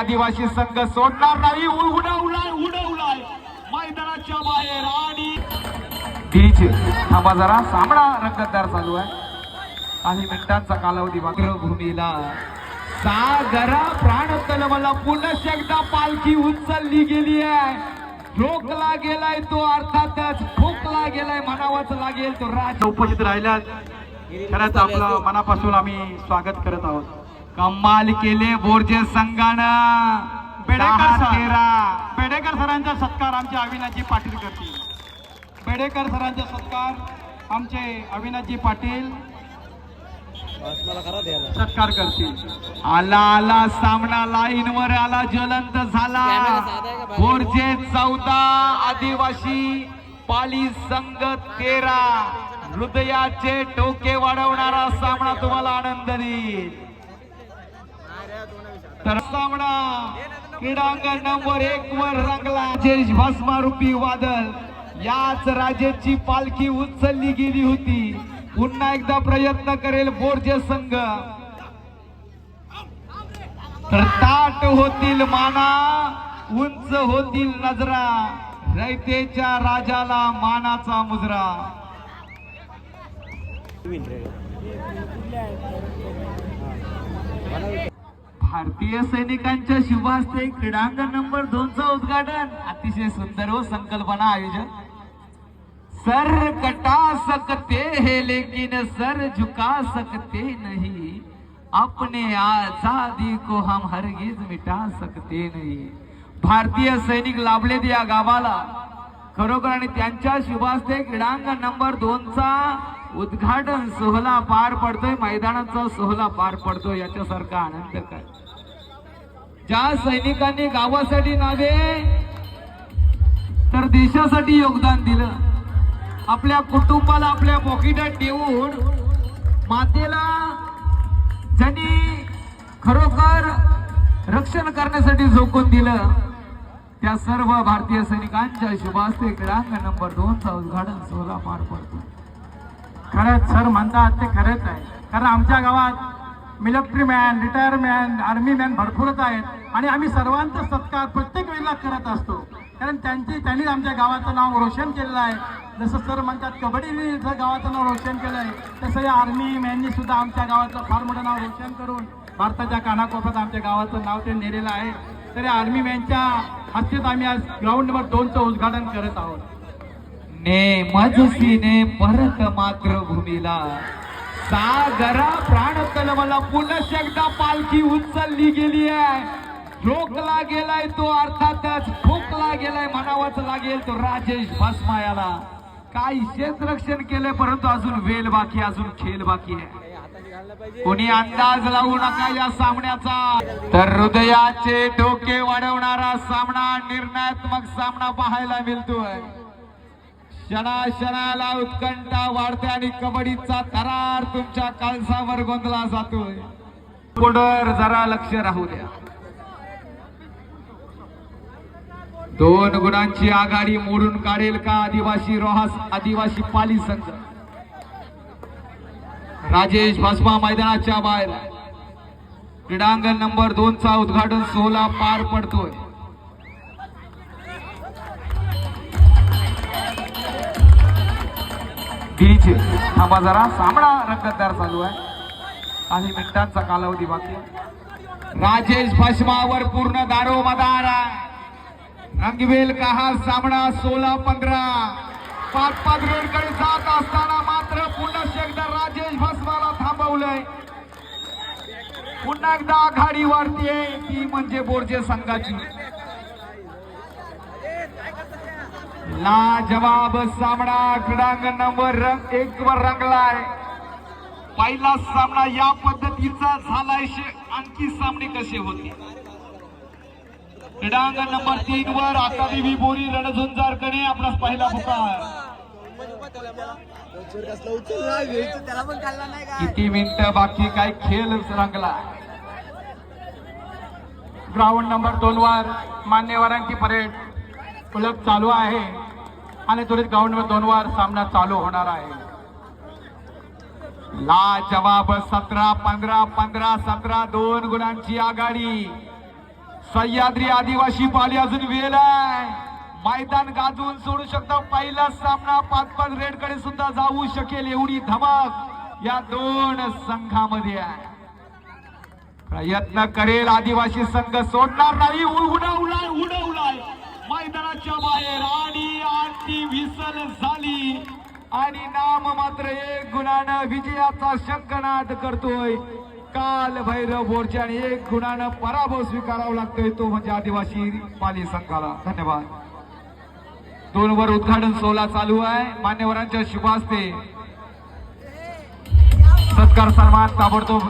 आदिवासी संघ सोडणार नाही. उडवलाय मैदानाच्या बाहेर आणि डीजे थांबा जरा. सामना रंगतदार चालू आहे. काही मिनिटांचा कालावधी मातृभूमीला सागरा प्राण तलमला पुन्हा एकदा पालखी उचलली गेली आहे. ठोकला गेलाय तो, अर्थातच ठोकला गेलाय म्हणावाच लागेल तो. राज उपस्थित राहिल्यात खरंच आपलं मनापासून आम्ही स्वागत करत आहोत. कमाल केले बोरजे संघानं. बेडेकर सरांचा सत्कार आमचे अविनाशजी पाटील करतील. बेडेकर सरांचा सत्कार आमचे अविनाशजी पाटील सत्कार करतील. आला सामना लाईन वर आला, ज्वलंत झाला. बोरजे 14 आदिवासी पाली संघ 13. हृदयाचे टोके वाढवणारा सामना तुम्हाला आनंद देईल. तर सामना क्रीडांगण नंबर 1 वर रंगला. राजेश भस्मारूपी वादळ. याच राजेची पालखी उचलली गेली होती. पुन्हा एकदा प्रयत्न करेल बोरजे संघ. तर ताट होतील माना, उंच होतील नजरा. रयतेच्या राजाला मानाचा मुजरा. भारतीय सैनिकांच्या शुभ हस्ते क्रीडांगण नंबर 2चं उद्घाटन. अतिशय सुंदर व संकल्पना आयोजन. सर कटा सकते हैं लेकिन सर झुका सकते नहीं. अपने आजादी को हम हरगिज मिटा सकते नहीं. भारतीय सैनिक लाभलेत या गावाला खरोखर. आणि त्यांच्या शुभ हस्ते क्रीडांगण नंबर 2चा उद्घाटन सोहळा पार पडतोय. मैदानाचा सोहळा पार पडतोय. याच्यासारखा आनंद काय. ज्या सैनिकांनी गावासाठी नव्हे तर देशासाठी योगदान दिलं, आपल्या कुटुंबाला आपल्या पॉकेटात ठेवून मातेला ज्यांनी खरोखर रक्षण करण्यासाठी झोकून दिलं, त्या सर्व भारतीय सैनिकांच्या शुभ हस्ते क्रीडांगण नंबर 2चा उद्घाटन सोहळा पार पडतो. खरंच सर म्हणतात ते खरंच आहे. कारण आमच्या गावात military man, retire man, army man भरपूरच आहेत आणि आम्ही सर्वांचा सत्कार प्रत्येक वेळेला करत असतो. कारण त्यांनी आमच्या गावाचं नाव रोशन केलेलं आहे. जसं सर म्हणतात कबड्डीने जर गावाचं नाव रोशन केलं आहे, तसं या आर्मी मॅननी सुद्धा आमच्या गावाचं फार मोठं नाव रोशन करून भारताच्या कानाकोपऱ्यात आमच्या गावाचं नाव ते नेलेलं आहे. तर या आर्मी मॅनच्या हस्तेच आम्ही आज ग्राउंड नंबर 2चं उद्घाटन करत आहोत. ने मजसीने परत मातृभूमीला सागरा प्राण तलमला पुन्हा एकदा पालखी उचलली गेली आहे. ठोकला गेलाय तो, अर्थातच ठोकला गेलाय म्हणावाच लागेल तो. राजेश भस्मायाला काही क्षेत्ररक्षण केले, परंतु अजून वेल बाकी, अजून खेळ बाकी आहे. कोणी अंदाज लावू नका या सामन्याचा. तर हृदयाचे डोके वाढवणारा सामना, निर्णयात्मक सामना पाहायला मिळतोय. क्षणाला उत्कंठा वाढते आणि कबड्डीचा थरार तुमच्या काळजावर गोंधळला जातोय. पुढर जरा लक्ष राहू द्या. 2 गुणांची आघाडी मोडून काढेल का आदिवासी पाली संघ. राजेश भस्मा मैदानाच्या बाहेर. क्रीडांगण नंबर 2चा उद्घाटन सोहळा पार पडतोय. डीजे थांबा जरा. सामना रंगतदार चालू आहे. काही मिनिटांचा कालावधी बाकी. राजेश भस्मावर पूर्ण दारोमदार आहे. रंगवेल का हा सामना. 16-15 5 रोडकडे जात असताना मात्र पुन्हा एकदा राजेश भस्माला थांबवलंय. पुन्हा एकदा आघाडी वाढतीये, ती म्हणजे बोरजे संघाची. लाजवाब सामना क्रीडांगण नंबर 1 वर रंगलाय. पहिला सामना या पद्धतीचा झालाय. आणखी सामने कसे होते. क्रीडांगण नंबर 3 वर आकादेवी बोरी रणझुंजारकडे आपला पहिला पुकार. किती मिनिटं बाकी, काय खेळ रंगला. ग्राउंड नंबर 2 वर मान्यवरांची परेड उलट चालू आहे आणि त्वरित ग्राउंड नंबर 2 वर सामना चालू होणार आहे. लाजवाब 17-15 15-17 2 गुणांची आघाडी. सह्याद्री आदिवासी पाली अजून वेळ आहे, मैदान गाजवून सोडू शकता. पहिला सामना 5-5 रेड कडे सुद्धा जाऊ शकेल एवढी धमक या दोन संघामध्ये आहे. प्रयत्न करेल आदिवासी संघ, सोडणार नाही. उडवलाय मैदानाच्या बाहेर आणि आरती विसल झाली आणि नाम मात्र 1 गुणानं विजयाचा शंखनाद करतोय काल भैरव बोरचे आणि 1 गुणानं पराभव स्वीकारावा लागतोय तो म्हणजे आदिवासी पाली संघाला. धन्यवाद. 2 वर उद्घाटन सोहळा चालू आहे. मान्यवरांच्या शुभ हस्ते सत्कार सन्मान ताबडतोब